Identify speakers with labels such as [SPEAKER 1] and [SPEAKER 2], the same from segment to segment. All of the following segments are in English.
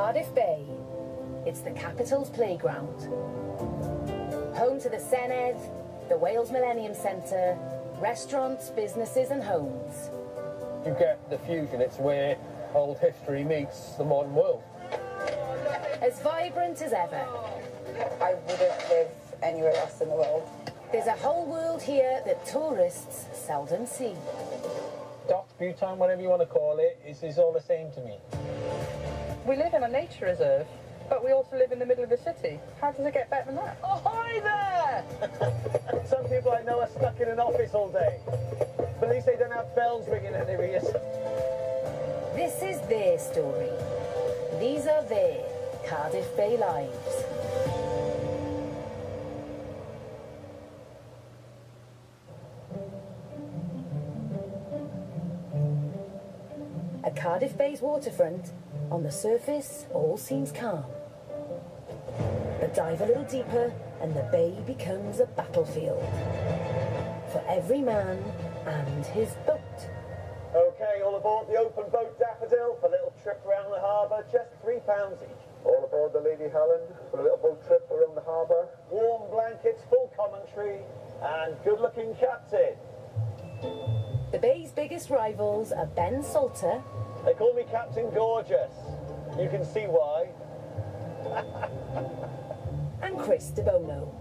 [SPEAKER 1] Cardiff Bay. It's the capital's playground. Home to the Senedd, the Wales Millennium Centre, restaurants, businesses and homes.
[SPEAKER 2] You get the fusion, it's where old history meets the modern world.
[SPEAKER 1] As vibrant as ever.
[SPEAKER 3] I wouldn't live anywhere else in the world.
[SPEAKER 1] There's a whole world here that tourists seldom see.
[SPEAKER 2] Dock, Bhutan, whatever you want to call it, is all the same to me.
[SPEAKER 4] We live in a nature reserve, but we also live in the middle of the city. How does it get better than that?
[SPEAKER 2] Oh, hi there! Some people I know are stuck in an office all day, but at least they don't have bells ringing in their ears.
[SPEAKER 1] This is their story. These are their Cardiff Bay Lives. At Cardiff Bay's waterfront, on the surface, all seems calm. But dive a little deeper and the bay becomes a battlefield. For every man and his boat.
[SPEAKER 2] Okay, all aboard the open boat Daffodil for a little trip around the harbour, just £3 each.
[SPEAKER 5] All aboard the Lady Helen for a little boat trip around the harbour.
[SPEAKER 2] Warm blankets, full commentary, and good-looking captain.
[SPEAKER 1] The bay's biggest rivals are Ben Salter.
[SPEAKER 2] They call me Captain Gorgeous. You can see why.
[SPEAKER 1] And Chris Debono.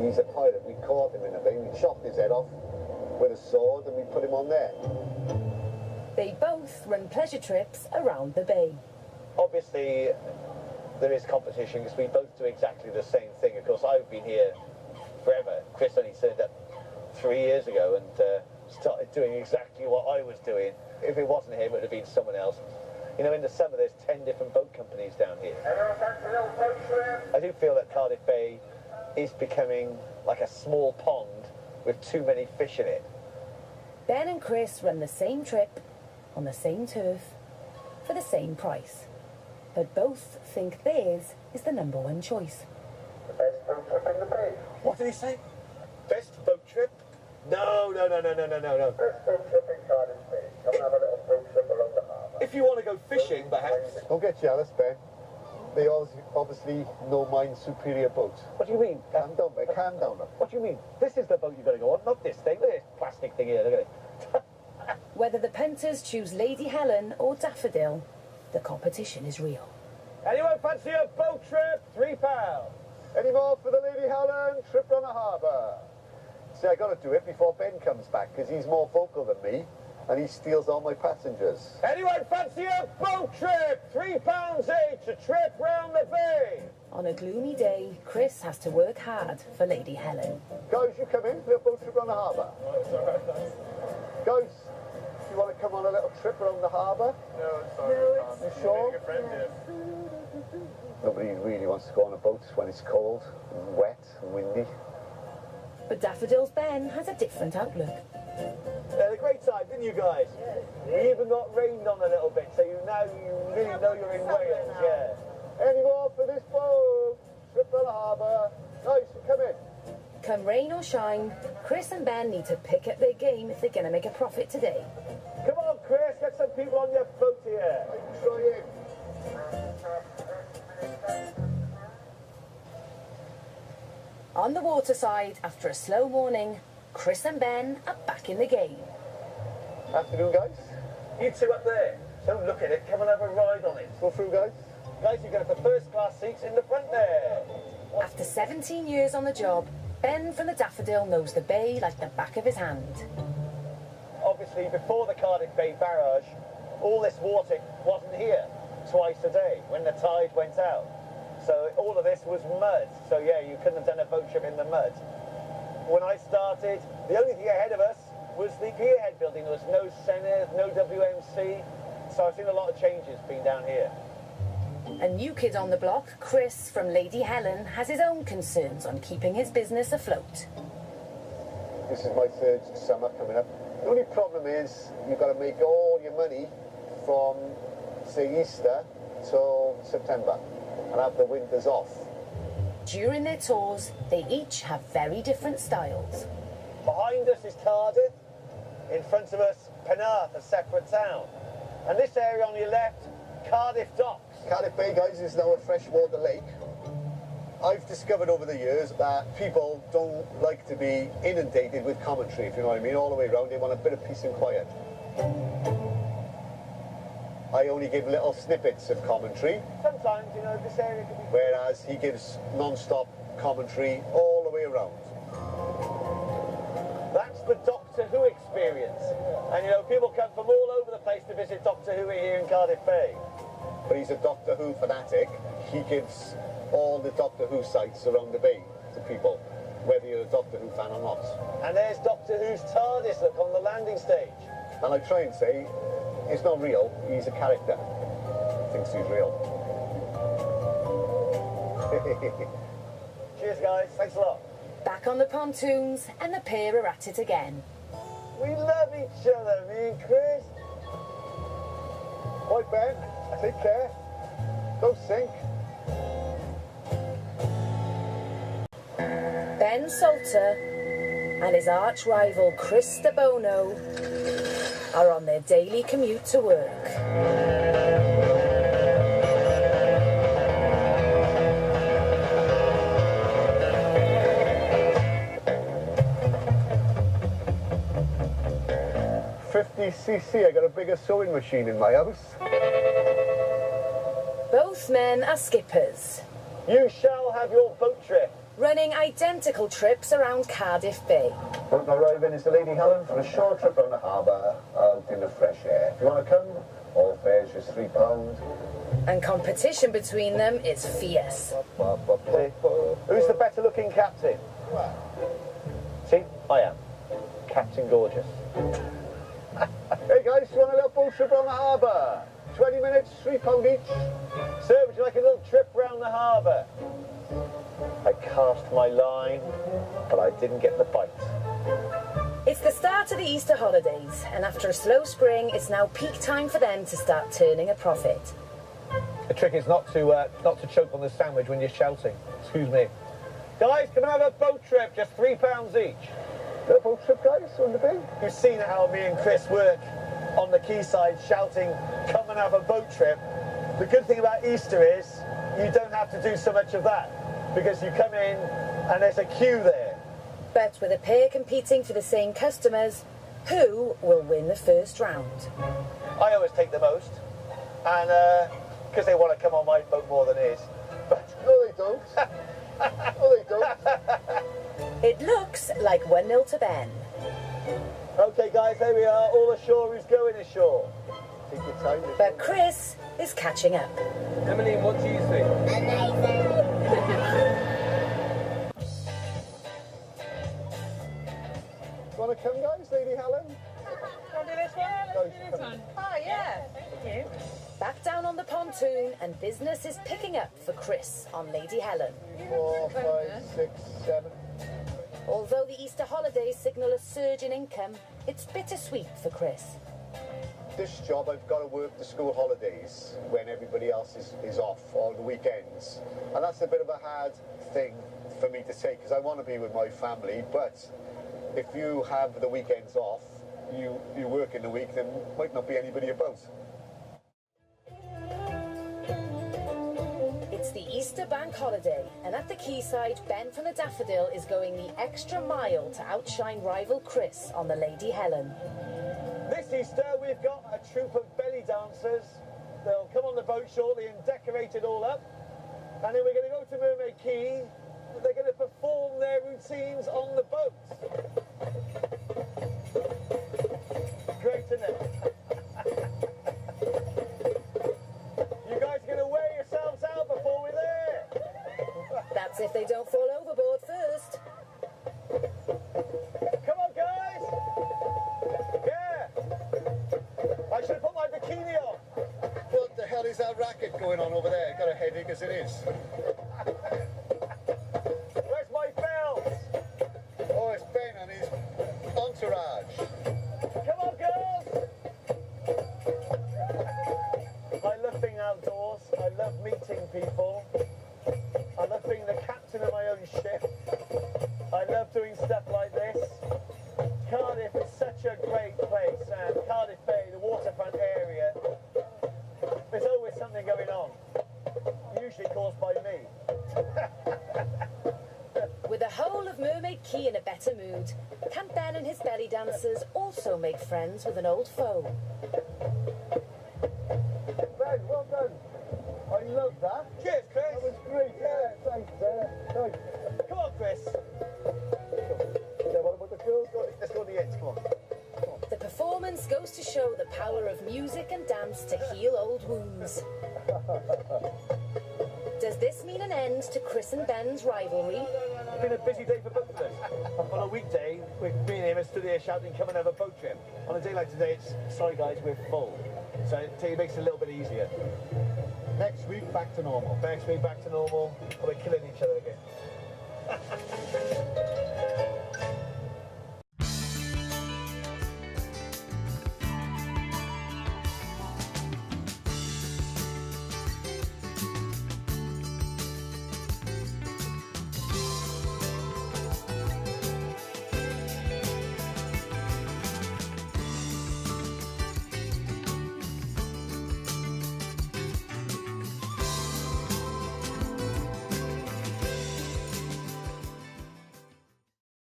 [SPEAKER 5] He's a pirate. We caught him in a bay. We chopped his head off with a sword and we put him on there.
[SPEAKER 1] They both run pleasure trips around the bay.
[SPEAKER 2] Obviously, there is competition because we both do exactly the same thing. Of course, I've been here forever. Chris only turned up 3 years ago and started doing exactly what I was doing. If it wasn't him, it would have been someone else. You know, in the summer, there's 10 different boat companies down here. I do feel that Cardiff Bay is becoming like a small pond with too many fish in it.
[SPEAKER 1] Ben and Chris run the same trip on the same turf for the same price. But both think theirs is the #1 choice.
[SPEAKER 5] The best boat trip in the bay.
[SPEAKER 2] What did he say? Best boat trip? No.
[SPEAKER 5] Best boat trip in Cardiff Bay. Come and have a little boat trip around the harbour.
[SPEAKER 2] If you want to go fishing, perhaps.
[SPEAKER 5] Don't get jealous, Ben. They obviously know mine's superior boat.
[SPEAKER 2] What do you mean?
[SPEAKER 5] Calm down, Ben. Calm down.
[SPEAKER 2] What do you mean? This is the boat you've got to go on, not this thing. Look at this plastic thing here, look at it.
[SPEAKER 1] Whether the punters choose Lady Helen or Daffodil, the competition is real.
[SPEAKER 2] Anyone fancy a boat trip? £3.
[SPEAKER 5] Any more for the Lady Helen? Trip around the harbour. See, I got to do it before Ben comes back because he's more vocal than me and he steals all my passengers.
[SPEAKER 2] Anyone fancy a boat trip? £3 each, a trip round the bay.
[SPEAKER 1] On a gloomy day, Chris has to work hard for Lady Helen.
[SPEAKER 5] Guys, you come in for a boat trip around the harbour. Guys, you want to come on a little trip around the harbour?
[SPEAKER 6] No, sorry.
[SPEAKER 5] You sure?
[SPEAKER 6] A friend here.
[SPEAKER 5] Nobody really wants to go on a boat when it's cold, and wet, and windy.
[SPEAKER 1] But Daffodil's Ben has a different outlook.
[SPEAKER 2] Had a great time, didn't you guys? We even got rained on a little bit, so you really know you're in Wales, yeah.
[SPEAKER 5] Any more for this boat? Trip around the harbour. Guys, come in.
[SPEAKER 1] Come rain or shine, Chris and Ben need to pick up their game if they're going to make a profit today.
[SPEAKER 2] Come on, Chris, get some people on your boat here.
[SPEAKER 5] Try in.
[SPEAKER 1] On the waterside, after a slow morning, Chris and Ben are back in the game.
[SPEAKER 5] Afternoon, guys.
[SPEAKER 2] You two up there, don't look at it, come and have a ride on it.
[SPEAKER 5] Go through, guys.
[SPEAKER 2] Guys, you go for first class seats in the front there.
[SPEAKER 1] After 17 years on the job, Ben from the Daffodil knows the bay like the back of his hand.
[SPEAKER 2] Obviously, before the Cardiff Bay barrage, all this water wasn't here twice a day when the tide went out. So all of this was mud. So yeah, you couldn't have done a boat trip in the mud. When I started, the only thing ahead of us was the pierhead building. There was no Senedd, no WMC. So I've seen a lot of changes being down here.
[SPEAKER 1] A new kid on the block, Chris from Lady Helen, has his own concerns on keeping his business afloat.
[SPEAKER 5] This is my third summer coming up. The only problem is you've got to make all your money from, say, Easter till September and have the winters off.
[SPEAKER 1] During their tours, they each have very different styles.
[SPEAKER 2] Behind us is Cardiff. In front of us, Penarth, a separate town. And this area on your left, Cardiff Docks.
[SPEAKER 5] Cardiff Bay, guys, is now a freshwater lake. I've discovered over the years that people don't like to be inundated with commentary, if you know what I mean, all the way around. They want a bit of peace and quiet. I only give little snippets of commentary.
[SPEAKER 2] Sometimes, you know, this area can be...
[SPEAKER 5] Whereas he gives non-stop commentary all the way around.
[SPEAKER 2] That's the Doctor Who experience. And, you know, people come from all over the place to visit Doctor Who here in Cardiff Bay.
[SPEAKER 5] But he's a Doctor Who fanatic. He gives all the Doctor Who sites around the bay to people, whether you're a Doctor Who fan or not.
[SPEAKER 2] And there's Doctor Who's TARDIS, look, on the landing stage.
[SPEAKER 5] And I try and say, it's not real, he's a character. Thinks he's real.
[SPEAKER 2] Cheers, guys. Thanks a lot.
[SPEAKER 1] Back on the pontoons, and the pair are at it again.
[SPEAKER 2] We love each other, me and Chris.
[SPEAKER 5] Right, Ben, take care. Don't sink.
[SPEAKER 1] Ben Salter and his arch rival Chris Debono are on their daily commute to work.
[SPEAKER 5] 50cc, I got a bigger sewing machine in my house.
[SPEAKER 1] Both men are skippers,
[SPEAKER 2] You shall have your boat trip.
[SPEAKER 1] running identical trips around Cardiff Bay.
[SPEAKER 5] Boat arriving is the Lady Helen for a short trip around the harbour, out in the fresh air. If you want to come, all fares just £3.
[SPEAKER 1] And competition between them is fierce.
[SPEAKER 2] Who's the better looking captain? See, I am. Captain Gorgeous.
[SPEAKER 5] Hey guys, you want a little boat trip around the harbour? 20 minutes, £3 each.
[SPEAKER 2] Sir, would you like a little trip round the harbour? I cast my line, but I didn't get the bite.
[SPEAKER 1] It's the start of the Easter holidays, and after a slow spring, it's now peak time for them to start turning a profit.
[SPEAKER 2] The trick is not to choke on the sandwich when you're shouting. Excuse me. Guys, come and have a boat trip, just £3 each.
[SPEAKER 5] Little boat trip, guys, on the bay.
[SPEAKER 2] You've seen how me and Chris work on the quayside shouting, come and have a boat trip. The good thing about Easter is you don't have to do so much of that because you come in and there's a queue there.
[SPEAKER 1] But with a pair competing for the same customers, who will win the first round?
[SPEAKER 2] I always take the most, and because they want to come on my boat more than his. But
[SPEAKER 5] No, they don't. No, they don't.
[SPEAKER 1] It looks like 1-0 to Ben.
[SPEAKER 2] okay, guys, there we are. All ashore. Who's going ashore?
[SPEAKER 5] Take your time.
[SPEAKER 1] But Chris is catching up.
[SPEAKER 6] Emily, what do you think?
[SPEAKER 5] Want to come, guys, Lady Helen?
[SPEAKER 4] Want to do this one?
[SPEAKER 5] Guys,
[SPEAKER 4] This one. Oh, yeah. Thank you.
[SPEAKER 1] Back down on the pontoon, and business is picking up for Chris on Lady Helen.
[SPEAKER 5] 4, 5, 6, 7.
[SPEAKER 1] Although the Easter holidays signal a surge in income, it's bittersweet for Chris.
[SPEAKER 5] This job, I've got to work the school holidays when everybody else is off, or the weekends. And that's a bit of a hard thing for me to say, because I want to be with my family, but if you have the weekends off, you work in the week, there might not be anybody about.
[SPEAKER 1] It's the Easter bank holiday, and at the quayside, Ben from the Daffodil is going the extra mile to outshine rival Chris on the Lady Helen.
[SPEAKER 2] This Easter, we've got a troupe of belly dancers. They'll come on the boat shortly and decorate it all up. And then we're going to go to Mermaid Quay. They're going to perform their routines on the boat. Great, isn't it? You guys are going to wear yourselves out before we're there.
[SPEAKER 1] That's if they don't fall overboard first.
[SPEAKER 2] Come on, guys. Yeah. I should have put my bikini on.
[SPEAKER 5] What the hell is that racket going on over there? Got a headache as it is.
[SPEAKER 2] Where's my bells?
[SPEAKER 5] Oh, it's Ben and his entourage.
[SPEAKER 2] Come on, girls! I love being outdoors. I love meeting people. I love being the captain of my own ship. I love doing stuff like this. Cardiff is such a great place, and Cardiff Bay, the waterfront area, there's always something going on.
[SPEAKER 1] find Key in a better mood, can Ben and his belly dancers also make friends with an old foe?
[SPEAKER 5] Ben, well done. I love that.
[SPEAKER 2] Cheers, Chris.
[SPEAKER 5] That was great. Yeah, thanks. Thanks.
[SPEAKER 2] Come on, Chris.
[SPEAKER 5] Yeah, what about the girls? Let's go to the ends, come on.
[SPEAKER 1] The performance goes to show the power of music and dance to heal old wounds. Does this mean an end to Chris and Ben's rivalry?
[SPEAKER 2] It's been a busy day for both of us. On a weekday, we're being here, stood here shouting, come and have a boat trip. On a day like today, it's, sorry guys, we're full. So it makes it a little bit easier.
[SPEAKER 5] Next week, back to normal.
[SPEAKER 2] Next week, back to normal, and we're killing each other again.